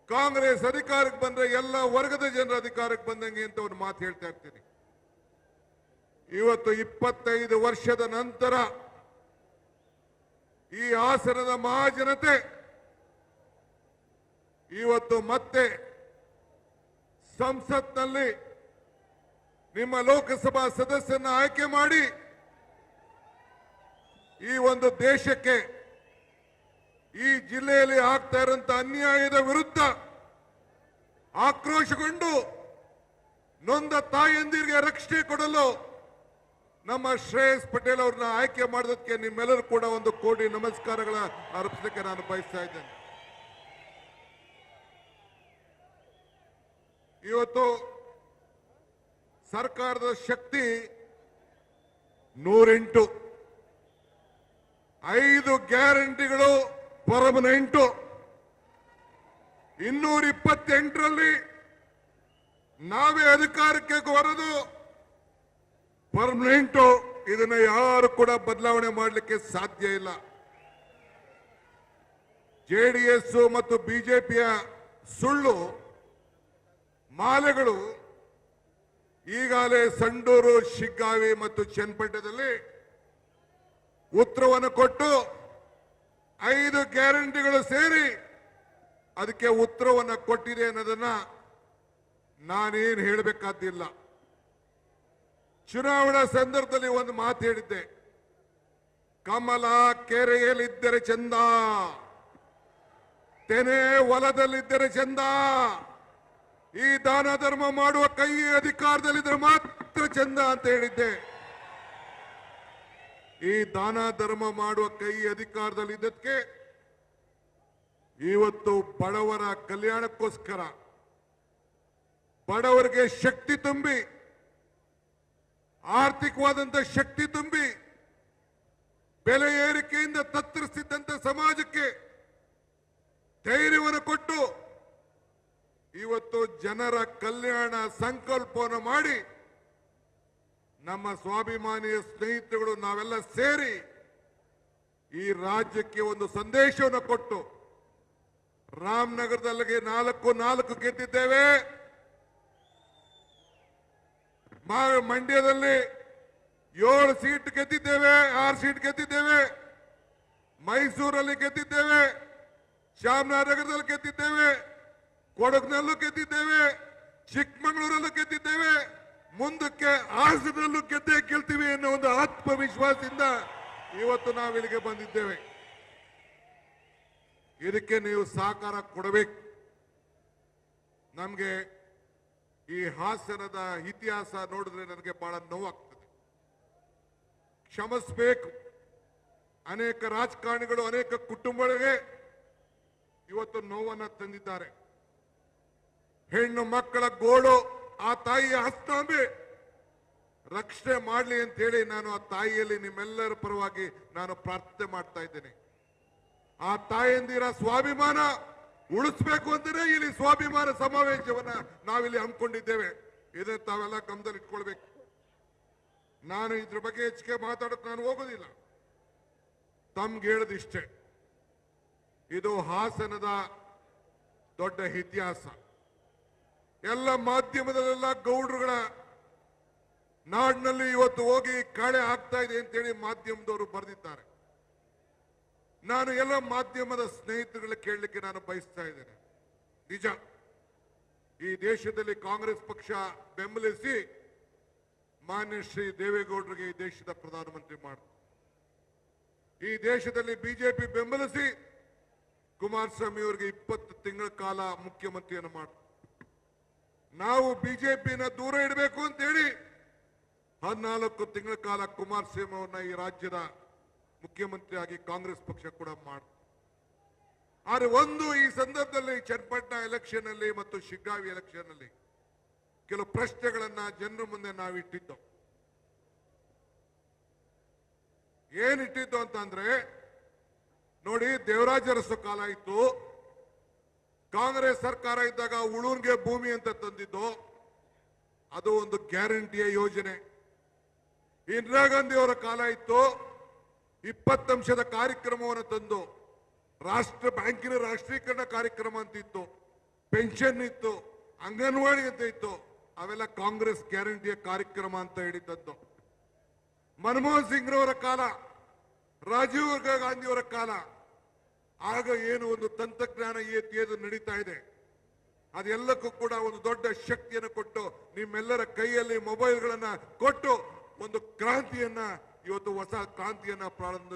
ಕಾಂಗ್ರೆಸ್ ಅಧಿಕಾರಕ್ಕೆ ಬಂದ್ರೆ ಎಲ್ಲ ವರ್ಗದ ಜನರ ಅಧಿಕಾರಕ್ಕೆ ಬಂದಂಗೆ ಅಂತ ಒಂದು ಮಾತು ಹೇಳ್ತಾ ಇರ್ತೀನಿ. ಇವತ್ತು 25 ವರ್ಷದ ನಂತರ ಈ ಹಾಸನದ ಮಹಾಜನತೆ ಇವತ್ತು ಮತ್ತೆ ಸಂಸತ್ನಲ್ಲಿ ನಿಮ್ಮ ಲೋಕಸಭಾ ಸದಸ್ಯರನ್ನ ಆಯ್ಕೆ ಮಾಡಿ ಈ ಒಂದು ದೇಶಕ್ಕೆ ಈ ಜಿಲ್ಲೆಯಲ್ಲಿ ಆಗ್ತಾ ಇರುವಂತ ಅನ್ಯಾಯದ ವಿರುದ್ಧ ಆಕ್ರೋಶಗೊಂಡು ನೊಂದ ತಾಯಂದಿರಿಗೆ ರಕ್ಷಣೆ ಕೊಡಲು ನಮ್ಮ ಶ್ರೇಯಸ್ ಪಟೇಲ್ ಅವ್ರನ್ನ ಆಯ್ಕೆ ಮಾಡೋದಕ್ಕೆ ನಿಮ್ಮೆಲ್ಲರೂ ಕೂಡ ಒಂದು ಕೋಟಿ ನಮಸ್ಕಾರಗಳ ಅರ್ಪಿಸಲಿಕ್ಕೆ ನಾನು ಬಯಸ್ತಾ ಇದ್ದೇನೆ. ಇವತ್ತು ಸರ್ಕಾರದ ಶಕ್ತಿ 108, 5 ಗ್ಯಾರಂಟಿಗಳು ಪರ್ಮನೆಂಟ್, 228ರಲ್ಲಿ ನಾವೇ ಅಧಿಕಾರಕ್ಕೆ ಬರೋದು ಪರ್ಮನೆಂಟ್. ಇದನ್ನ ಯಾರು ಕೂಡ ಬದಲಾವಣೆ ಮಾಡಲಿಕ್ಕೆ ಸಾಧ್ಯ ಇಲ್ಲ. ಜೆಡಿಎಸ್ ಮತ್ತು ಬಿಜೆಪಿಯ ಸುಳ್ಳು ಮಾಲೆಗಳು ಈಗಾಗಲೇ ಸಂಡೂರು, ಶಿಗ್ಗಾವಿ ಮತ್ತು ಚನ್ನಪಟ್ಟಣದಲ್ಲಿ ಉತ್ತರವನ್ನು ಕೊಟ್ಟು 5 ಗ್ಯಾರಂಟಿಗಳು ಸೇರಿ ಅದಕ್ಕೆ ಉತ್ತರವನ್ನು ಕೊಟ್ಟಿದೆ ಅನ್ನೋದನ್ನ ನಾನೇನು ಹೇಳಬೇಕಾದಿಲ್ಲ. ಚುನಾವಣಾ ಸಂದರ್ಭದಲ್ಲಿ ಒಂದು ಮಾತು ಹೇಳಿದ್ದೆ, ಕಮಲ ಕೆರೆಯಲ್ಲಿದ್ದರೆ ಚಂದ, ತೆನೆ ಹೊಲದಲ್ಲಿದ್ದರೆ ಚಂದ, ಈ ದಾನ ಧರ್ಮ ಮಾಡುವ ಕೈ ಅಧಿಕಾರದಲ್ಲಿದ್ದರೆ ಮಾತ್ರ ಚಂದ ಅಂತ ಹೇಳಿದ್ದೆ. ಈ ದಾನ ಧರ್ಮ ಮಾಡುವ ಕೈ ಅಧಿಕಾರದಲ್ಲಿದ್ದಕ್ಕೆ ಇವತ್ತು ಬಡವರ ಕಲ್ಯಾಣಕ್ಕೋಸ್ಕರ ಬಡವರಿಗೆ ಶಕ್ತಿ ತುಂಬಿ, ಆರ್ಥಿಕವಾದಂತ ಶಕ್ತಿ ತುಂಬಿ, ಬೆಲೆ ಏರಿಕೆಯಿಂದ ತತ್ತರಿಸಿದ್ದಂತ ಸಮಾಜಕ್ಕೆ ಧೈರ್ಯವನ್ನು ಕೊಟ್ಟು ಇವತ್ತು ಜನರ ಕಲ್ಯಾಣ ಸಂಕಲ್ಪವನ್ನು ಮಾಡಿ ನಮ್ಮ ಸ್ವಾಭಿಮಾನಿಯ ಸ್ನೇಹಿತರುಗಳು ನಾವೆಲ್ಲ ಸೇರಿ ಈ ರಾಜ್ಯಕ್ಕೆ ಒಂದು ಸಂದೇಶವನ್ನು ಕೊಟ್ಟು ರಾಮನಗರದಲ್ಲಿ 4 ಗೆದ್ದಿದ್ದೇವೆ, ಮಂಡ್ಯದಲ್ಲಿ 7 ಸೀಟ್ ಗೆದ್ದಿದ್ದೇವೆ, 6 ಸೀಟ್ ಗೆದ್ದಿದ್ದೇವೆ, ಮೈಸೂರಲ್ಲಿ ಗೆದ್ದಿದ್ದೇವೆ, ಚಾಮರಾಜನಗರದಲ್ಲಿ ಗೆದ್ದಿದ್ದೇವೆ, ಕೊಡಗಿನಲ್ಲೂ ಗೆದ್ದಿದ್ದೇವೆ, ಚಿಕ್ಕಮಗಳೂರಲ್ಲೂ ಗೆದ್ದಿದ್ದೇವೆ, ಮುಂದಕ್ಕೆ ಹಾಸನದಲ್ಲೂ ಗೆಲ್ತೀವಿ ಅನ್ನೋ ಒಂದು ಆತ್ಮವಿಶ್ವಾಸದಿಂದ ಇವತ್ತು ನಾವಿಲ್ಲಿಗೆ ಬಂದಿದ್ದೇವೆ. ಇದಕ್ಕೆ ನೀವು ಸಹಕಾರ ಕೊಡಬೇಕು. ನಮಗೆ ಈ ಹಾಸನದ ಇತಿಹಾಸ ನೋಡಿದ್ರೆ ನನಗೆ ಬಹಳ ನೋವಾಗ್ತದೆ, ಕ್ಷಮಿಸಬೇಕು. ಅನೇಕ ರಾಜಕಾರಣಿಗಳು ಅನೇಕ ಕುಟುಂಬಗಳಿಗೆ ಇವತ್ತು ನೋವನ್ನು ತಂದಿದ್ದಾರೆ. ಹೆಣ್ಣು ಮಕ್ಕಳ ಗೋಳು ಆ ತಾಯಿಯ ಹಸ್ತಾಂಬೆ ರಕ್ಷಣೆ ಮಾಡಲಿ ಅಂತ ಹೇಳಿ ನಾನು ಆ ತಾಯಿಯಲ್ಲಿ ನಿಮ್ಮೆಲ್ಲರ ಪರವಾಗಿ ನಾನು ಪ್ರಾರ್ಥನೆ ಮಾಡ್ತಾ ಇದ್ದೇನೆ. ಆ ತಾಯಂದಿರ ಸ್ವಾಭಿಮಾನ ಉಳಿಸ್ಬೇಕು ಅಂತಾನೆ ಇಲ್ಲಿ ಸ್ವಾಭಿಮಾನ ಸಮಾವೇಶವನ್ನ ನಾವಿಲ್ಲಿ ಹಮ್ಮಿಕೊಂಡಿದ್ದೇವೆ. ಇದನ್ನ ತಾವೆಲ್ಲ ಗಮನದಲ್ಲಿ ಇಟ್ಕೊಳ್ಬೇಕು. ನಾನು ಇದ್ರ ಬಗ್ಗೆ ಹೆಚ್ಚಿಗೆ ಮಾತಾಡೋಕೆ ನಾನು ಹೋಗೋದಿಲ್ಲ. ತಮ್ಗೆ ಹೇಳದಿಷ್ಟೇ, ಇದು ಹಾಸನದ ದೊಡ್ಡ ಇತಿಹಾಸ. ಎಲ್ಲ ಮಾಧ್ಯಮದಲ್ಲೆಲ್ಲ ಗೌಡ್ರುಗಳ ನಾಡಿನಲ್ಲಿ ಇವತ್ತು ಹೋಗಿ ಕಾಳೆ ಆಗ್ತಾ ಇದೆ ಅಂತೇಳಿ ಮಾಧ್ಯಮದವರು ಬರೆದಿದ್ದಾರೆ. ನಾನು ಎಲ್ಲ ಮಾಧ್ಯಮದ ಸ್ನೇಹಿತರುಗಳ ಕೇಳಲಿಕ್ಕೆ ನಾನು ಬಯಸ್ತಾ ಇದ್ದೇನೆ. ನಿಜ, ಈ ದೇಶದಲ್ಲಿ ಕಾಂಗ್ರೆಸ್ ಪಕ್ಷ ಬೆಂಬಲಿಸಿ ಮಾನ್ಯ ಶ್ರೀ ದೇವೇಗೌಡರಿಗೆ ಈ ದೇಶದ ಪ್ರಧಾನಮಂತ್ರಿ ಮಾಡಿದ್ರು. ಈ ದೇಶದಲ್ಲಿ ಬಿಜೆಪಿ ಬೆಂಬಲಿಸಿ ಕುಮಾರಸ್ವಾಮಿ ಅವರಿಗೆ 20 ತಿಂಗಳ ಕಾಲ ಮುಖ್ಯಮಂತ್ರಿಯನ್ನು ಮಾಡಿದ್ರು. ನಾವು ಬಿಜೆಪಿನ ದೂರ ಇಡಬೇಕು ಅಂತ ಹೇಳಿ 14 ತಿಂಗಳ ಕಾಲ ಕುಮಾರಸ್ವಾಮಿ ಅವರನ್ನ ಈ ರಾಜ್ಯದ ಮುಖ್ಯಮಂತ್ರಿಯಾಗಿ ಕಾಂಗ್ರೆಸ್ ಪಕ್ಷ ಕೂಡ ಮಾಡಿದ್ರು. ಆದರೆ ಒಂದು ಈ ಸಂದರ್ಭದಲ್ಲಿ ಚನ್ನಪಟ್ಟಣ ಎಲೆಕ್ಷನ್ ಅಲ್ಲಿ ಮತ್ತು ಶಿಗ್ಗಾವಿ ಎಲೆಕ್ಷನ್ ಅಲ್ಲಿ ಕೆಲವು ಪ್ರಶ್ನೆಗಳನ್ನ ಜನರ ಮುಂದೆ ನಾವು ಇಟ್ಟಿದ್ದು. ಏನಿಟ್ಟಿದ್ದು ಅಂತಂದ್ರೆ, ನೋಡಿ, ದೇವರಾಜ ಅರಸು ಕಾಲ ಇತ್ತು, ಕಾಂಗ್ರೆಸ್ ಸರ್ಕಾರ ಇದ್ದಾಗ ಉಳೂನ್ಗೆ ಭೂಮಿ ಅಂತ ತಂದಿದ್ದು, ಅದು ಒಂದು ಗ್ಯಾರಂಟಿಯ ಯೋಜನೆ. ಇಂದಿರಾ ಗಾಂಧಿ ಅವರ ಕಾಲ ಇತ್ತು, 20 ಅಂಶದ ಕಾರ್ಯಕ್ರಮವನ್ನು ತಂದು ರಾಷ್ಟ್ರ ಬ್ಯಾಂಕಿನ ರಾಷ್ಟ್ರೀಕರಣ ಕಾರ್ಯಕ್ರಮ ಅಂತಿತ್ತು. ಪೆನ್ಷನ್ ಇತ್ತು, ಅಂಗನವಾಡಿ ಅಂತ ಇತ್ತು, ಅವೆಲ್ಲ ಕಾಂಗ್ರೆಸ್ ಗ್ಯಾರಂಟಿಯ ಕಾರ್ಯಕ್ರಮ ಅಂತ ಹೇಳಿದ್ದದ್ದು. ಮನಮೋಹನ್ ಸಿಂಗ್ ರವರ ಕಾಲ, ರಾಜೀವ್ ಗಾಂಧಿಯವರ ಕಾಲ, ಆಗ ಏನು ಒಂದು ತಂತ್ರಜ್ಞಾನ ಏನು ನಡೀತಾ ಇದೆ, ಅದೆಲ್ಲಕ್ಕೂ ಕೂಡ ಒಂದು ದೊಡ್ಡ ಶಕ್ತಿಯನ್ನು ಕೊಟ್ಟು ನಿಮ್ಮೆಲ್ಲರ ಕೈಯಲ್ಲಿ ಮೊಬೈಲ್ಗಳನ್ನ ಕೊಟ್ಟು ಒಂದು ಕ್ರಾಂತಿಯನ್ನ, ಇವತ್ತು ಹೊಸ ಕ್ರಾಂತಿಯನ್ನ ಪ್ರಾರಂಭ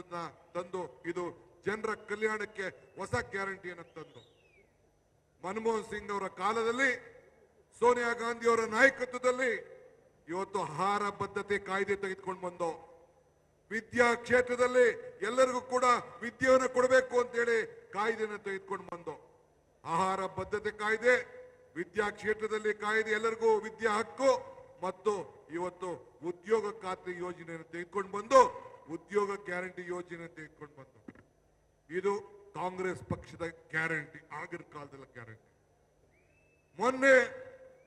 ತಂದು ಇದು ಜನರ ಕಲ್ಯಾಣಕ್ಕೆ ಹೊಸ ಗ್ಯಾರಂಟಿಯನ್ನು ತಂದು. ಮನಮೋಹನ್ ಸಿಂಗ್ ಅವರ ಕಾಲದಲ್ಲಿ, ಸೋನಿಯಾ ಗಾಂಧಿ ಅವರ ನಾಯಕತ್ವದಲ್ಲಿ ಇವತ್ತು ಆಹಾರ ಬದ್ಧತೆ ಕಾಯ್ದೆ ತೆಗೆದುಕೊಂಡು ಬಂದು, ವಿದ್ಯಾ ಕ್ಷೇತ್ರದಲ್ಲಿ ಎಲ್ಲರಿಗೂ ಕೂಡ ವಿದ್ಯೆಯನ್ನು ಕೊಡಬೇಕು ಅಂತೇಳಿ ಕಾಯ್ದೆಯನ್ನು ತೆಗೆದುಕೊಂಡು ಬಂದು, ಆಹಾರ ಬದ್ಧತೆ ಕಾಯ್ದೆ, ವಿದ್ಯಾ ಕ್ಷೇತ್ರದಲ್ಲಿ ಕಾಯ್ದೆ, ಎಲ್ಲರಿಗೂ ವಿದ್ಯಾ ಹಕ್ಕು ಮತ್ತು ಇವತ್ತು ಉದ್ಯೋಗ ಖಾತ್ರಿ ಯೋಜನೆಯನ್ನು ತೆಗೆದುಕೊಂಡು ಬಂದು ಉದ್ಯೋಗ ಗ್ಯಾರಂಟಿ ಯೋಜನೆ ತೆಗೆದುಕೊಂಡು ಬಂದು. ಇದು ಕಾಂಗ್ರೆಸ್ ಪಕ್ಷದ ಗ್ಯಾರಂಟಿ, ಆಗಿನ ಕಾಲದ ಗ್ಯಾರಂಟಿ. ಮೊನ್ನೆ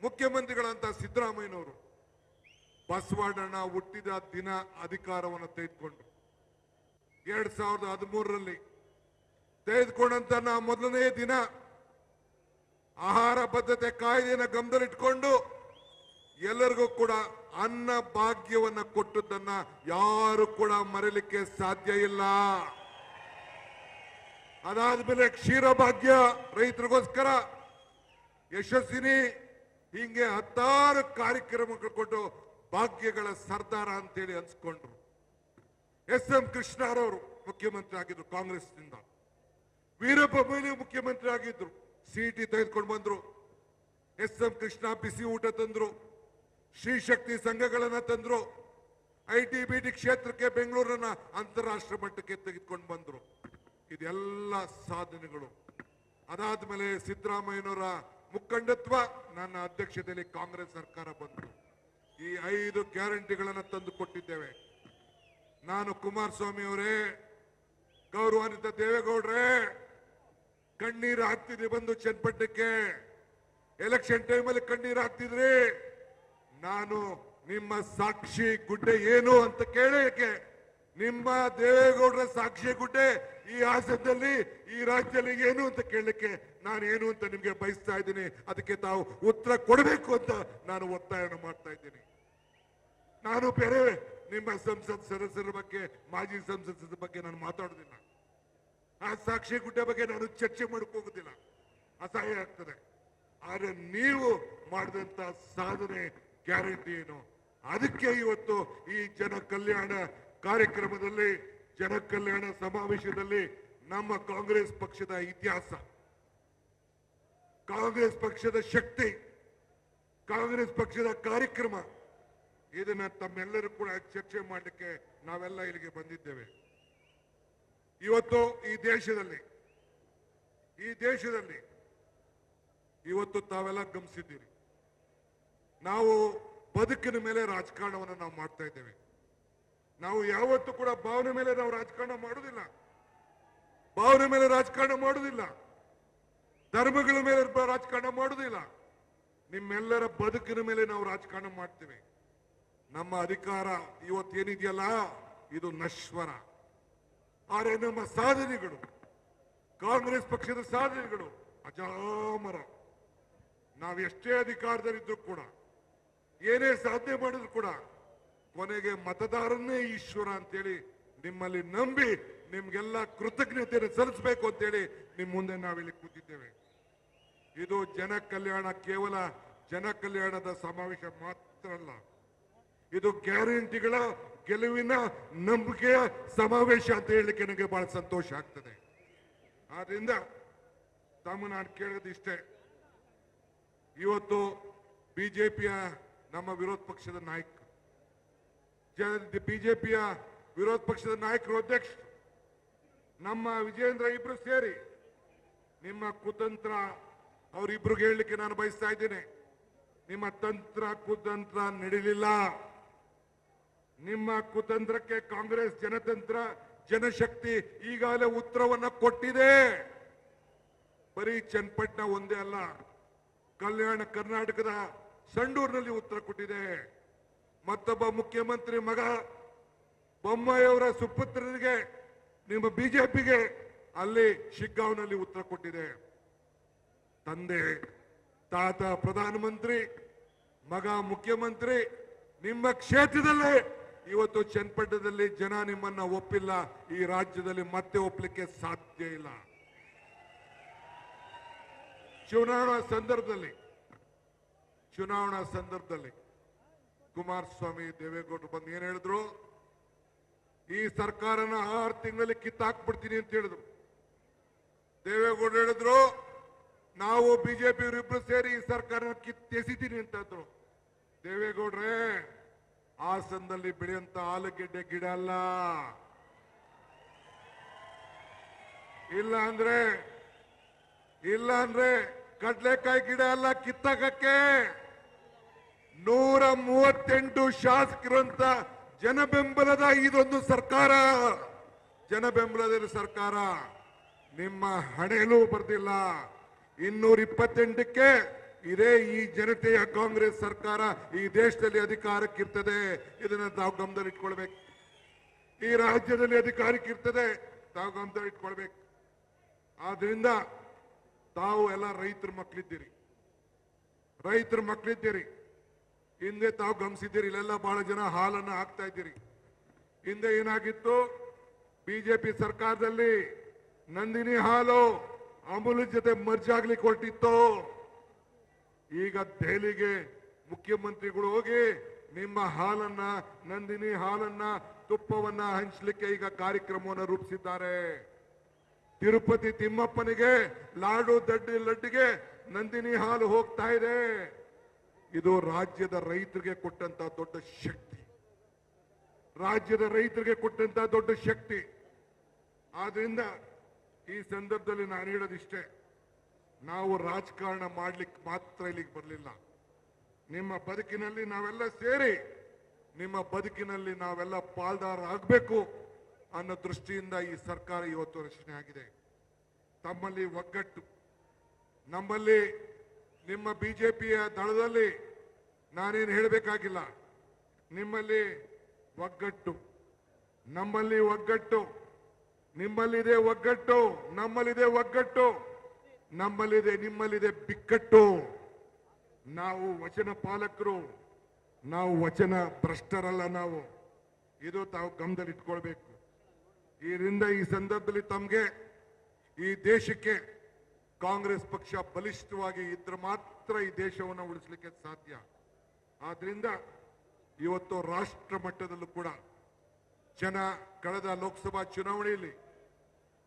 ಮುಖ್ಯಮಂತ್ರಿಗಳಂತ ಸಿದ್ದರಾಮಯ್ಯನವರು ಬಸವಣ್ಣ ಹುಟ್ಟಿದ ದಿನ ಅಧಿಕಾರವನ್ನು ತೆಗೆದುಕೊಂಡ್ರು. 2013ರಲ್ಲಿ ತೆಗೆದುಕೊಂಡಂತ ಮೊದಲನೇ ದಿನ ಆಹಾರ ಬದ್ಧತೆ ಕಾಯ್ದೆಯನ್ನು ಗಮನದಲ್ಲಿಟ್ಕೊಂಡು ಎಲ್ಲರಿಗೂ ಕೂಡ ಅನ್ನ ಭಾಗ್ಯವನ್ನ ಕೊಟ್ಟದ್ದನ್ನ ಯಾರು ಕೂಡ ಮರೆಯಲಿಕ್ಕೆ ಸಾಧ್ಯ ಇಲ್ಲ. ಅದಾದ್ಮೇಲೆ ಕ್ಷೀರ ಭಾಗ್ಯ ರೈತರಿಗೋಸ್ಕರ ಯಶಸ್ವಿನಿ, ಹಿಂಗೆ 10 ಕಾರ್ಯಕ್ರಮಗಳು ಕೊಟ್ಟು ಭಾಗ್ಯಗಳ ಸರ್ದಾರ ಅಂತೇಳಿ ಅನ್ಸ್ಕೊಂಡ್ರು. ಎಸ್.ಎಂ. ಕೃಷ್ಣರವರು ಮುಖ್ಯಮಂತ್ರಿ ಆಗಿದ್ರು ಕಾಂಗ್ರೆಸ್ನಿಂದ, ವೀರಪ್ಪ ಮೊಯ್ಲಿ ಮುಖ್ಯಮಂತ್ರಿ ಆಗಿದ್ರು, ಸಿಟಿ ತೆಗೆದುಕೊಂಡು ಬಂದ್ರು. ಎಸ್.ಎಂ. ಕೃಷ್ಣ ಬಿಸಿ ಊಟ ತಂದ್ರು, ಶ್ರೀ ಶಕ್ತಿ ಸಂಘಗಳನ್ನ ತಂದ್ರು, ಐಟಿ-ಬಿಟಿ ಕ್ಷೇತ್ರಕ್ಕೆ ಬೆಂಗಳೂರನ್ನ ಅಂತಾರಾಷ್ಟ್ರೀಯ ಮಟ್ಟಕ್ಕೆ ತೆಗೆದುಕೊಂಡು ಬಂದ್ರು. ಇದೆಲ್ಲ ಸಾಧನೆಗಳು. ಅದಾದ್ಮೇಲೆ ಸಿದ್ದರಾಮಯ್ಯನವರ ಮುಖಂಡತ್ವ, ನನ್ನ ಅಧ್ಯಕ್ಷತೆಯಲ್ಲಿ ಕಾಂಗ್ರೆಸ್ ಸರ್ಕಾರ ಬಂತು. ಈ 5 ಗ್ಯಾರಂಟಿಗಳನ್ನು ತಂದು ಕೊಟ್ಟಿದ್ದೇವೆ. ನಾನು ಕುಮಾರಸ್ವಾಮಿ ಅವರೇ, ಗೌರವಾನ್ವಿತ ದೇವೇಗೌಡ್ರೆ, ಕಣ್ಣೀರು ಹಾಕ್ತಿದ್ರಿ ಬಂದು ಚನ್ನಪಟ್ಟಣಕ್ಕೆ, ಎಲೆಕ್ಷನ್ ಟೈಮಲ್ಲಿ ಕಣ್ಣೀರು ಹಾಕ್ತಿದ್ರಿ. ನಾನು ನಿಮ್ಮ ಸಾಕ್ಷಿ ಗುಡ್ಡೆ ಏನು ಅಂತ ಕೇಳಕ್ಕೆ, ನಿಮ್ಮ ದೇವೇಗೌಡರ ಸಾಕ್ಷಿ ಗುಡ್ಡೆ ಈ ಹಾಸನದಲ್ಲಿ, ಈ ರಾಜ್ಯದಲ್ಲಿ ಏನು ಅಂತ ಕೇಳಲಿಕ್ಕೆ ನಾನು ಏನು ಅಂತ ನಿಮ್ಗೆ ಬಯಸ್ತಾ ಇದ್ದೀನಿ. ಅದಕ್ಕೆ ತಾವು ಉತ್ತರ ಕೊಡಬೇಕು ಅಂತ ನಾನು ಒತ್ತಾಯನ ಮಾಡ್ತಾ ಇದ್ದೀನಿ. ನಾನು ಬೇರೆ ನಿಮ್ಮ ಸಂಸತ್ ಸದಸ್ಯರ ಬಗ್ಗೆ, ಮಾಜಿ ಸಂಸದರ ಬಗ್ಗೆ ನಾನು ಮಾತಾಡೋದಿಲ್ಲ. ಆ ಸಾಕ್ಷಿ ಗುಡ್ಡೆ ಬಗ್ಗೆ ನಾನು ಚರ್ಚೆ ಮಾಡಕ್ ಹೋಗುದಿಲ್ಲ, ಅಸಹ್ಯ ಆಗ್ತದೆ. ಆದ್ರೆ ನೀವು ಮಾಡಿದಂತ ಸಾಧನೆ ಗ್ಯಾರಂಟಿ ಏನು, ಅದಕ್ಕೆ ಇವತ್ತು ಈ ಜನ ಕಲ್ಯಾಣ ಕಾರ್ಯಕ್ರಮದಲ್ಲಿ, ಜನ ಕಲ್ಯಾಣ ಸಮಾವೇಶದಲ್ಲಿ ನಮ್ಮ ಕಾಂಗ್ರೆಸ್ ಪಕ್ಷದ ಇತಿಹಾಸ, ಕಾಂಗ್ರೆಸ್ ಪಕ್ಷದ ಶಕ್ತಿ, ಕಾಂಗ್ರೆಸ್ ಪಕ್ಷದ ಕಾರ್ಯಕ್ರಮ, ಇದನ್ನ ತಮ್ಮೆಲ್ಲರೂ ಕೂಡ ಚರ್ಚೆ ಮಾಡಲಿಕ್ಕೆ ನಾವೆಲ್ಲ ಇಲ್ಲಿಗೆ ಬಂದಿದ್ದೇವೆ. ಇವತ್ತು ಈ ದೇಶದಲ್ಲಿ ಇವತ್ತು ತಾವೆಲ್ಲ ಗಮನಿಸಿದ್ದೀರಿ, ನಾವು ಬದುಕಿನ ಮೇಲೆ ರಾಜಕಾರಣವನ್ನು ನಾವು ಮಾಡ್ತಾ ಇದ್ದೇವೆ. ನಾವು ಯಾವತ್ತೂ ಕೂಡ ಭಾವನೆ ಮೇಲೆ ನಾವು ರಾಜಕಾರಣ ಮಾಡುವುದಿಲ್ಲ, ಭಾವನೆ ಮೇಲೆ ರಾಜಕಾರಣ ಮಾಡುವುದಿಲ್ಲ, ಧರ್ಮಗಳ ಮೇಲೆ ರಾಜಕಾರಣ ಮಾಡುವುದಿಲ್ಲ. ನಿಮ್ಮೆಲ್ಲರ ಬದುಕಿನ ಮೇಲೆ ನಾವು ರಾಜಕಾರಣ ಮಾಡ್ತೇವೆ. ನಮ್ಮ ಅಧಿಕಾರ ಇವತ್ತೇನಿದೆಯಲ್ಲ, ಇದು ನಶ್ವರ. ಆದರೆ ನಮ್ಮ ಸಾಧನೆಗಳು, ಕಾಂಗ್ರೆಸ್ ಪಕ್ಷದ ಸಾಧನೆಗಳು ಅಜಾಮರ. ನಾವೆಷ್ಟೇ ಅಧಿಕಾರದಲ್ಲಿದ್ರು ಕೂಡ, ಏನೇ ಸಾಧನೆ ಮಾಡಿದ್ರು ಕೂಡ, ಕೊನೆಗೆ ಮತದಾರನ್ನೇ ಈಶ್ವರ ಅಂತೇಳಿ ನಿಮ್ಮಲ್ಲಿ ನಂಬಿ ನಿಮ್ಗೆಲ್ಲ ಕೃತಜ್ಞತೆಯನ್ನು ಸಲ್ಲಿಸಬೇಕು ಅಂತೇಳಿ ನಿಮ್ಮ ಮುಂದೆ ನಾವಿಲ್ಲಿ ಕೂತಿದ್ದೇವೆ. ಇದು ಜನ ಕಲ್ಯಾಣ, ಕೇವಲ ಜನ ಕಲ್ಯಾಣದ ಸಮಾವೇಶ ಮಾತ್ರ ಅಲ್ಲ, ಇದು ಗ್ಯಾರಂಟಿಗಳ ಗೆಲುವಿನ ನಂಬಿಕೆಯ ಸಮಾವೇಶ ಅಂತ ಹೇಳಲಿಕ್ಕೆ ನನಗೆ ಬಹಳ ಸಂತೋಷ ಆಗ್ತದೆ. ಆದ್ರಿಂದ ನಾನು ಕೇಳೋದಿಷ್ಟೇ, ಇವತ್ತು ಬಿಜೆಪಿಯ ನಮ್ಮ ವಿರೋಧ ಪಕ್ಷದ ನಾಯಕ, ಬಿಜೆಪಿಯ ವಿರೋಧ ಪಕ್ಷದ ನಾಯಕರು, ಅಧ್ಯಕ್ಷರು ನಮ್ಮ ವಿಜೇಂದ್ರ ಇಬ್ರು ಸೇರಿ ನಿಮ್ಮ ಕುತಂತ್ರ, ಅವರಿಬ್ರಿಗೆ ಹೇಳಲಿಕ್ಕೆ ನಾನು ಬಯಸ್ತಾ ಇದ್ದೇನೆ, ನಿಮ್ಮ ತಂತ್ರ ಕುತಂತ್ರ ನಡೀಲಿಲ್ಲ. ನಿಮ್ಮ ಕುತಂತ್ರಕ್ಕೆ ಕಾಂಗ್ರೆಸ್ ಜನತಂತ್ರ, ಜನಶಕ್ತಿ ಈಗಾಗಲೇ ಉತ್ತರವನ್ನ ಕೊಟ್ಟಿದೆ. ಬರೀ ಚನ್ನಪಟ್ಟಣ ಒಂದೇ ಅಲ್ಲ, ಕಲ್ಯಾಣ ಕರ್ನಾಟಕದ ಸಂಡೂರಿನಲ್ಲಿ ಉತ್ತರ ಕೊಟ್ಟಿದೆ. ಮತ್ತೊಬ್ಬ ಮುಖ್ಯಮಂತ್ರಿ ಮಗ ಬೊಮ್ಮಾಯಿಯವರ ಸುಪುತ್ರರಿಗೆ, ನಿಮ್ಮ ಬಿಜೆಪಿಗೆ ಅಲ್ಲಿ ಶಿಗ್ಗಾಂವ್ನಲ್ಲಿ ಉತ್ತರ ಕೊಟ್ಟಿದೆ. ತಂದೆ ತಾತ ಪ್ರಧಾನಮಂತ್ರಿ, ಮಗ ಮುಖ್ಯಮಂತ್ರಿ. ನಿಮ್ಮ ಕ್ಷೇತ್ರದಲ್ಲೇ ಇವತ್ತು ಚನ್ನಪಟ್ಟಣದಲ್ಲಿ ಜನ ನಿಮ್ಮನ್ನ ಒಪ್ಪಿಲ್ಲ. ಈ ರಾಜ್ಯದಲ್ಲಿ ಮತ್ತೆ ಒಪ್ಪಲಿಕ್ಕೆ ಸಾಧ್ಯ ಇಲ್ಲ. ಚುನಾವಣಾ ಸಂದರ್ಭದಲ್ಲಿ ಕುಮಾರಸ್ವಾಮಿ, ದೇವೇಗೌಡರು ಬಂದು ಏನ್ ಹೇಳಿದ್ರು? ಈ ಸರ್ಕಾರನ 6 ತಿಂಗಳಲ್ಲಿ ಕಿತ್ತಾಕ್ಬಿಡ್ತೀನಿ ಅಂತ ಹೇಳಿದ್ರು. ದೇವೇಗೌಡರು ಹೇಳಿದ್ರು, ನಾವು ಬಿಜೆಪಿ ಇಬ್ರು ಸೇರಿ ಈ ಸರ್ಕಾರನ ಕಿತ್ತೆಸಿತೀನಿ ಅಂತಂದ್ರು. ದೇವೇಗೌಡ್ರೆ, ಹಾಸನದಲ್ಲಿ ಬೆಳೆಯುವಂತ ಆಲೂಗೆಡ್ಡೆ ಗಿಡ ಅಲ್ಲ, ಇಲ್ಲ ಅಂದ್ರೆ ಕಡ್ಲೆಕಾಯಿ ಗಿಡ ಅಲ್ಲ ಕಿತ್ತಾಕಕ್ಕೆ. 138 ಶಾಸಕರಂತ ಜನಬೆಂಬಲದ ಇದೊಂದು ಸರ್ಕಾರ, ಜನಬೆಂಬಲದ ಸರ್ಕಾರ. ನಿಮ್ಮ ಹಣೆಯಲ್ಲೂ ಬರ್ದಿಲ್ಲ. 228ಕ್ಕೆ ಇದೇ ಈ ಜನತೆಯ ಕಾಂಗ್ರೆಸ್ ಸರ್ಕಾರ ಈ ದೇಶದಲ್ಲಿ ಅಧಿಕಾರಕ್ಕಿರ್ತದೆ. ಇದನ್ನ ತಾವು ಗಮನದಲ್ಲಿ ಇಟ್ಕೊಳ್ಬೇಕು. ಈ ರಾಜ್ಯದಲ್ಲಿ ಅಧಿಕಾರಕ್ಕಿರ್ತದೆ, ತಾವು ಗಮನದಲ್ಲಿ ಇಟ್ಕೊಳ್ಬೇಕು. ಆದ್ರಿಂದ ತಾವು ಎಲ್ಲ ರೈತರ ಮಕ್ಕಳಿದ್ದೀರಿ. ಹಿಂದೆ ತಾವು ಗಮನಿಸಿದ್ದೀರಿ, ಇಲ್ಲೆಲ್ಲ ಬಹಳ ಜನ ಹಾಲನ್ನ ಹಾಕ್ತಾ ಇದ್ದೀರಿ. ಹಿಂದೆ ಏನಾಗಿತ್ತು? ಬಿಜೆಪಿ ಸರ್ಕಾರದಲ್ಲಿ ನಂದಿನಿ ಹಾಲು ಅಮೂಲ್ ಜೊತೆ ಮರ್ಜ್ ಆಗ್ಲಿಕ್ಕೆ ಹೊರಟಿತ್ತು. ಈಗ ದೆಹಲಿಗೆ ಮುಖ್ಯಮಂತ್ರಿಗಳು ಹೋಗಿ ನಿಮ್ಮ ಹಾಲನ್ನ, ನಂದಿನಿ ಹಾಲನ್ನ, ತುಪ್ಪವನ್ನ ಹಂಚಲಿಕ್ಕೆ ಈಗ ಕಾರ್ಯಕ್ರಮವನ್ನು ರೂಪಿಸಿದ್ದಾರೆ. ತಿರುಪತಿ ತಿಮ್ಮಪ್ಪನಿಗೆ ಲಾಡು ಲಡ್ಡಿಗೆ ನಂದಿನಿ ಹಾಲು ಹೋಗ್ತಾ ಇದೆ. ಇದು ರಾಜ್ಯದ ರೈತರಿಗೆ ಕೊಟ್ಟಂತ ದೊಡ್ಡ ಶಕ್ತಿ. ಆದ್ರಿಂದ ಈ ಸಂದರ್ಭದಲ್ಲಿ ನಾನು ಹೇಳೋದಿಷ್ಟೇ, ನಾವು ರಾಜಕಾರಣ ಮಾಡ್ಲಿಕ್ಕೆ ಮಾತ್ರ ಇಲ್ಲಿಗೆ ಬರಲಿಲ್ಲ. ನಿಮ್ಮ ಬದುಕಿನಲ್ಲಿ ನಾವೆಲ್ಲ ಸೇರಿ, ನಿಮ್ಮ ಬದುಕಿನಲ್ಲಿ ನಾವೆಲ್ಲ ಪಾಲ್ದಾರ ಆಗಬೇಕು ಅನ್ನೋ ದೃಷ್ಟಿಯಿಂದ ಈ ಸರ್ಕಾರ ಇವತ್ತು ರಚನೆ ಆಗಿದೆ. ತಮ್ಮಲ್ಲಿ ಒಗ್ಗಟ್ಟು, ನಮ್ಮಲ್ಲಿ ನಿಮ್ಮ ಬಿಜೆಪಿಯ ದಳದಲ್ಲಿ ನಾನೇನು ಹೇಳಬೇಕಾಗಿಲ್ಲ. ನಿಮ್ಮಲ್ಲಿ ಒಗ್ಗಟ್ಟು, ನಿಮ್ಮಲ್ಲಿದೆ ಒಗ್ಗಟ್ಟು, ನಿಮ್ಮಲ್ಲಿದೆ ಬಿಕ್ಕಟ್ಟು. ನಾವು ವಚನ ಪಾಲಕರು, ನಾವು ವಚನ ಭ್ರಷ್ಟರಲ್ಲ. ನಾವು ಇದು ತಾವು ಗಮನದಲ್ಲಿ ಇಟ್ಕೊಳ್ಬೇಕು. ಇದರಿಂದ ಈ ಸಂದರ್ಭದಲ್ಲಿ ತಮಗೆ, ಈ ದೇಶಕ್ಕೆ ಕಾಂಗ್ರೆಸ್ ಪಕ್ಷ ಬಲಿಷ್ಠವಾಗಿ ಇದ್ರೆ ಮಾತ್ರ ಈ ದೇಶವನ್ನು ಉಳಿಸಲಿಕ್ಕೆ ಸಾಧ್ಯ. ಆದ್ರಿಂದ ಇವತ್ತು ರಾಷ್ಟ್ರ ಮಟ್ಟದಲ್ಲೂ ಕೂಡ ಜನ ಕಳೆದ ಲೋಕಸಭಾ ಚುನಾವಣೆಯಲ್ಲಿ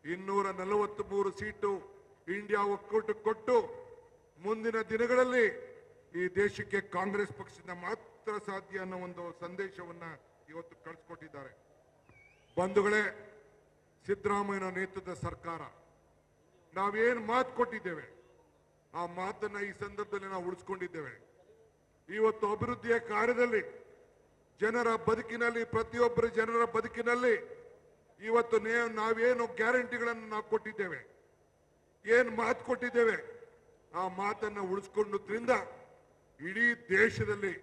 243 ಸೀಟು ಇಂಡಿಯಾ ಒಕ್ಕೂಟಕ್ಕೆ ಕೊಟ್ಟು, ಮುಂದಿನ ದಿನಗಳಲ್ಲಿ ಈ ದೇಶಕ್ಕೆ ಕಾಂಗ್ರೆಸ್ ಪಕ್ಷದಿಂದ ಮಾತ್ರ ಸಾಧ್ಯ ಅನ್ನೋ ಒಂದು ಸಂದೇಶವನ್ನ ಇವತ್ತು ಕಳಿಸ್ಕೊಟ್ಟಿದ್ದಾರೆ. ಬಂಧುಗಳೇ, ಸಿದ್ದರಾಮಯ್ಯ ನೇತೃತ್ವದ ಸರ್ಕಾರ ನಾವೇನು ಮಾತು ಕೊಟ್ಟಿದ್ದೇವೆ ಆ ಮಾತನ್ನ ಈ ಸಂದರ್ಭದಲ್ಲಿ ನಾವು ಉಳಿಸ್ಕೊಂಡಿದ್ದೇವೆ. ಇವತ್ತು ಅಭಿವೃದ್ಧಿಯ ಕಾರ್ಯದಲ್ಲಿ ಜನರ ಬದುಕಿನಲ್ಲಿ, ಪ್ರತಿಯೊಬ್ಬರ ಜನರ ಬದುಕಿನಲ್ಲಿ ಇವತ್ತು ನಾವೇನು ಗ್ಯಾರಂಟಿಗಳನ್ನು ನಾವು ಕೊಟ್ಟಿದ್ದೇವೆ, ಏನು ಮಾತು ಕೊಟ್ಟಿದ್ದೇವೆ, ಆ ಮಾತನ್ನ ಉಳಿಸ್ಕೊಂಡ್ರಿಂದ ಇಡೀ ದೇಶದಲ್ಲಿ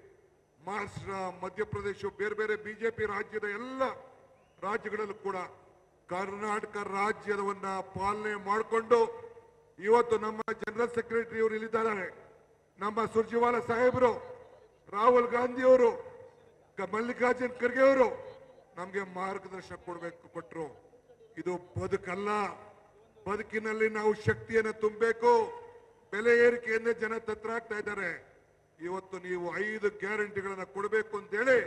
ಮಹಾರಾಷ್ಟ್ರ, ಮಧ್ಯಪ್ರದೇಶ, ಬೇರೆ ಬೇರೆ ಬಿಜೆಪಿ ರಾಜ್ಯದ ಎಲ್ಲ ರಾಜ್ಯಗಳಲ್ಲೂ ಕೂಡ ಕರ್ನಾಟಕ ರಾಜ್ಯದವನ್ನ ಪಾಲನೆ ಮಾಡಿಕೊಂಡು ಇವತ್ತು ನಮ್ಮ ಜನರಲ್ ಸೆಕ್ರೆಟರಿ ಅವರು ಇಲ್ಲಿದ್ದಾರೆ, ನಮ್ಮ ಸುರ್ಜಿವಾಲ ಸಾಹೇಬರು, ರಾಹುಲ್ ಗಾಂಧಿ ಅವರು, ಮಲ್ಲಿಕಾರ್ಜುನ್ ಖರ್ಗೆ ಅವರು ನಮ್ಗೆ ಮಾರ್ಗದರ್ಶನ ಕೊಟ್ಟರು. ಇದು ಬದುಕಲ್ಲ. ಬದುಕಿನಲ್ಲಿ ನಾವು ಶಕ್ತಿಯನ್ನು ತುಂಬಬೇಕು. ಬೆಲೆ ಏರಿಕೆಯಿಂದ ಜನ ತತ್ತರಾಗ್ತಾ ಇದ್ದಾರೆ. ಇವತ್ತು ನೀವು 5 ಗ್ಯಾರಂಟಿಗಳನ್ನ ಕೊಡಬೇಕು ಅಂತೇಳಿ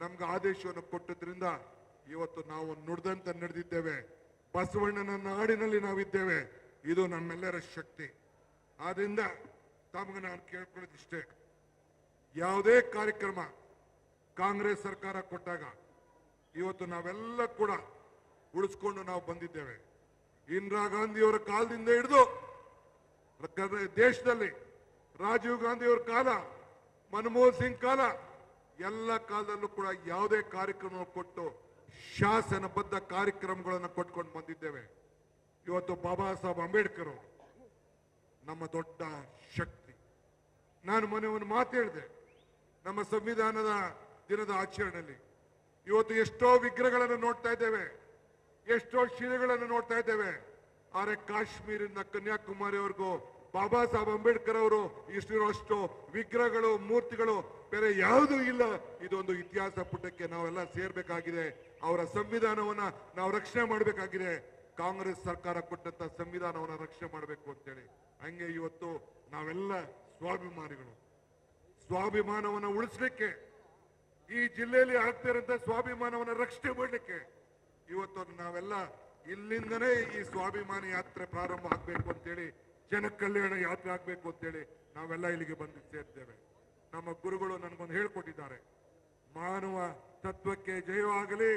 ನಮ್ಗೆ ಆದೇಶವನ್ನು ಕೊಟ್ಟದ್ರಿಂದ ಇವತ್ತು ನಾವು ನುಡಿದಂತೆ ನಡೆದಿದ್ದೇವೆ. ಬಸವಣ್ಣನ ನಾಡಿನಲ್ಲಿ ನಾವಿದ್ದೇವೆ. ಇದು ನಮ್ಮೆಲ್ಲರ ಶಕ್ತಿ. ಆದ್ರಿಂದ ತಮಗೆ ನಾನು ಕೇಳ್ಕೊಳ್ಳೋದಿಷ್ಟೇ, ಯಾವುದೇ ಕಾರ್ಯಕ್ರಮ ಕಾಂಗ್ರೆಸ್ ಸರ್ಕಾರ ಕೊಟ್ಟಾಗ ಇವತ್ತು ನಾವೆಲ್ಲ ಕೂಡ ಉಳಿಸ್ಕೊಂಡು ನಾವು ಬಂದಿದ್ದೇವೆ. ಇಂದಿರಾ ಗಾಂಧಿಯವರ ಕಾಲದಿಂದ ಹಿಡಿದು ದೇಶದಲ್ಲಿ ರಾಜೀವ್ ಗಾಂಧಿಯವರ ಕಾಲ, ಮನಮೋಹನ್ ಸಿಂಗ್ ಕಾಲ, ಎಲ್ಲ ಕಾಲದಲ್ಲೂ ಕೂಡ ಯಾವುದೇ ಕಾರ್ಯಕ್ರಮ ಕೊಟ್ಟು ಶಾಸನಬದ್ಧ ಕಾರ್ಯಕ್ರಮಗಳನ್ನು ಕೊಟ್ಕೊಂಡು ಬಂದಿದ್ದೇವೆ. ಇವತ್ತು ಬಾಬಾ ಸಾಹೇಬ್ ಅಂಬೇಡ್ಕರ್ ನಮ್ಮ ದೊಡ್ಡ ಶಕ್ತಿ. ನಾನು ಮೊನ್ನೆ ಒಂದು ಮಾತು ಹೇಳಿದೆ, ನಮ್ಮ ಸಂವಿಧಾನದ ದಿನದ ಆಚರಣೆಯಲ್ಲಿ ಇವತ್ತು ಎಷ್ಟೋ ವಿಗ್ರಹಗಳನ್ನು ನೋಡ್ತಾ ಇದ್ದೇವೆ, ಎಷ್ಟೋ ಶಿಲೆಗಳನ್ನು ನೋಡ್ತಾ ಇದ್ದೇವೆ. ಆದರೆ ಕಾಶ್ಮೀರದಿಂದ ಕನ್ಯಾಕುಮಾರಿವರೆಗೂ ಬಾಬಾ ಸಾಹೇಬ್ ಅಂಬೇಡ್ಕರ್ ಅವರು ಇಷ್ಟಿರೋಷ್ಟು ವಿಗ್ರಹಗಳು ಮೂರ್ತಿಗಳು ಬೇರೆ ಯಾವುದೂ ಇಲ್ಲ. ಇದೊಂದು ಇತಿಹಾಸ ಪುಟಕ್ಕೆ ನಾವೆಲ್ಲ ಸೇರ್ಬೇಕಾಗಿದೆ. ಅವರ ಸಂವಿಧಾನವನ್ನ ನಾವು ರಕ್ಷಣೆ ಮಾಡಬೇಕಾಗಿದೆ. ಕಾಂಗ್ರೆಸ್ ಸರ್ಕಾರ ಕೊಟ್ಟಂತ ಸಂವಿಧಾನವನ್ನ ರಕ್ಷಣೆ ಮಾಡಬೇಕು ಅಂತೇಳಿ. ಹಂಗೆ ಇವತ್ತು ನಾವೆಲ್ಲ ಸ್ವಾಭಿಮಾನಿಗಳು. ಸ್ವಾಭಿಮಾನವನ್ನ ಉಳಿಸ್ಲಿಕ್ಕೆ, ಈ ಜಿಲ್ಲೆಯಲ್ಲಿ ಆಗ್ತಾ ಇರೋಂಥ ಸ್ವಾಭಿಮಾನವನ್ನ ರಕ್ಷಣೆ ಮಾಡಲಿಕ್ಕೆ ಇವತ್ತು ನಾವೆಲ್ಲ ಇಲ್ಲಿಂದನೇ ಈ ಸ್ವಾಭಿಮಾನಿ ಯಾತ್ರೆ ಪ್ರಾರಂಭ ಆಗ್ಬೇಕು ಅಂತೇಳಿ, ಜನ ಕಲ್ಯಾಣ ಯಾತ್ರೆ ಆಗ್ಬೇಕು ಅಂತೇಳಿ ನಾವೆಲ್ಲ ಇಲ್ಲಿಗೆ ಬಂದು ಸೇರ್ತೇವೆ. ನಮ್ಮ ಗುರುಗಳು ನನಗೊಂದು ಹೇಳ್ಕೊಟ್ಟಿದ್ದಾರೆ, ಮಾನವ ತತ್ವಕ್ಕೆ ಜಯವಾಗಲಿ,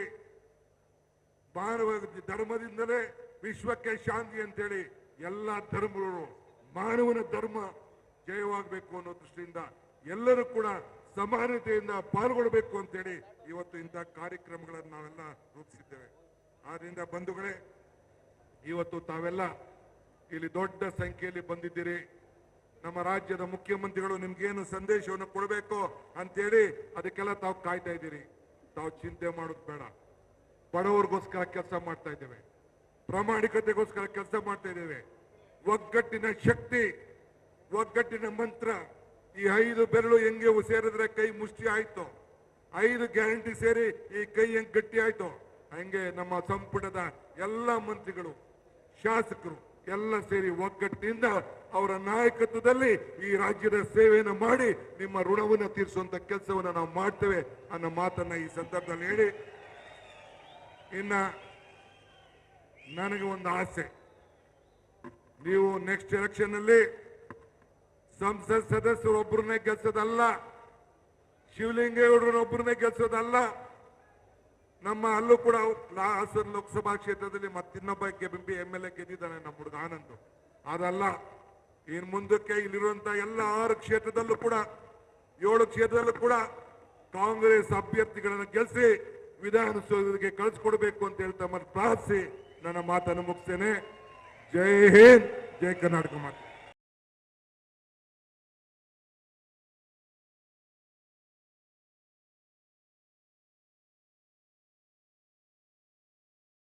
ಮಾನವ ಧರ್ಮದಿಂದಲೇ ವಿಶ್ವಕ್ಕೆ ಶಾಂತಿ ಅಂತೇಳಿ ಎಲ್ಲ ಧರ್ಮಗಳು ಮಾನವನ ಧರ್ಮ ಜಯವಾಗಬೇಕು ಅನ್ನೋ ದೃಷ್ಟಿಯಿಂದ ಎಲ್ಲರೂ ಕೂಡ ಸಮಾನತೆಯಿಂದ ಪಾಲ್ಗೊಳ್ಳಬೇಕು ಅಂತೇಳಿ ಇವತ್ತು ಇಂಥ ಕಾರ್ಯಕ್ರಮಗಳನ್ನು ನಾವೆಲ್ಲ ರೂಪಿಸಿದ್ದೇವೆ. ಆದ್ರಿಂದ ಬಂಧುಗಳೇ, ಇವತ್ತು ತಾವೆಲ್ಲ ಇಲ್ಲಿ ದೊಡ್ಡ ಸಂಖ್ಯೆಯಲ್ಲಿ ಬಂದಿದ್ದೀರಿ. ನಮ್ಮ ರಾಜ್ಯದ ಮುಖ್ಯಮಂತ್ರಿಗಳು ನಿಮ್ಗೇನು ಸಂದೇಶವನ್ನು ಕೊಡಬೇಕು ಅಂತೇಳಿ ಅದಕ್ಕೆಲ್ಲ ತಾವು ಕಾಯ್ತಾ ಇದ್ದೀರಿ. ತಾವು ಚಿಂತೆ ಮಾಡೋದು ಬೇಡ. ಬಡವರಿಗೋಸ್ಕರ ಕೆಲಸ ಮಾಡ್ತಾ ಇದ್ದೇವೆ, ಪ್ರಾಮಾಣಿಕತೆಗೋಸ್ಕರ ಕೆಲಸ ಮಾಡ್ತಾ ಇದ್ದೇವೆ. ಒಗ್ಗಟ್ಟಿನ ಶಕ್ತಿ, ಒಗ್ಗಟ್ಟಿನ ಮಂತ್ರ. ಈ 5 ಬೆರಳು ಹೆಂಗೆ ಸೇರಿದ್ರೆ ಕೈ ಮುಷ್ಟಿ ಆಯ್ತು, 5 ಗ್ಯಾರಂಟಿ ಸೇರಿ ಈ ಕೈ ಹೆಂಗ್ ಗಟ್ಟಿ ಆಯ್ತು, ಹಂಗೆ ನಮ್ಮ ಸಂಪುಟದ ಎಲ್ಲ ಮಂತ್ರಿಗಳು, ಶಾಸಕರು ಎಲ್ಲ ಸೇರಿ ಒಗ್ಗಟ್ಟಿನಿಂದ ಅವರ ನಾಯಕತ್ವದಲ್ಲಿ ಈ ರಾಜ್ಯದ ಸೇವೆಯನ್ನು ಮಾಡಿ ನಿಮ್ಮ ಋಣವನ್ನು ತೀರಿಸುವಂತ ಕೆಲಸವನ್ನು ನಾವು ಮಾಡ್ತೇವೆ ಅನ್ನೋ ಮಾತನ್ನ ಈ ಸಂದರ್ಭದಲ್ಲಿ ಹೇಳಿ, ಇನ್ನ ನನಗೆ ಒಂದು ಆಸೆ, ನೀವು ನೆಕ್ಸ್ಟ್ ಎಲೆಕ್ಷನ್ ಅಲ್ಲಿ ಸಂಸತ್ ಸದಸ್ಯರೊಬ್ಬರನ್ನೇ ಗೆಲ್ಸೋದಲ್ಲ, ಶಿವಲಿಂಗೇಗೌಡರನ್ನೊಬ್ಬರನ್ನೇ ಗೆಲ್ಸೋದಲ್ಲ. ನಮ್ಮ ಅಲ್ಲೂ ಕೂಡ ಹಾಸನ ಲೋಕಸಭಾ ಕ್ಷೇತ್ರದಲ್ಲಿ ಮತ್ತಿನ್ನೊಬ್ಬ ಬಿಂಬಿ MLA ಗೆದ್ದಿದ್ದಾನೆ, ನಮ್ಮ ಹುಡುಗ ಆನಂದ್. ಅದಲ್ಲ, ಇನ್ ಮುಂದಕ್ಕೆ ಇಲ್ಲಿರುವಂತ ಎಲ್ಲ 6 ಕ್ಷೇತ್ರದಲ್ಲೂ ಕೂಡ 7 ಕ್ಷೇತ್ರದಲ್ಲೂ ಕೂಡ ಕಾಂಗ್ರೆಸ್ ಅಭ್ಯರ್ಥಿಗಳನ್ನು ಗೆಲ್ಲಿಸಿ ವಿಧಾನಸೌಧಕ್ಕೆ ಕಳಿಸ್ಕೊಡ್ಬೇಕು ಅಂತ ಹೇಳ್ತಾ ಪ್ರಾರ್ಥಿಸಿ ನನ್ನ ಮಾತನ್ನು ಮುಗಿಸ್ತೇನೆ. ಜೈ ಹಿಂದ್, ಜೈ ಕರ್ನಾಟಕ ಮಾತು.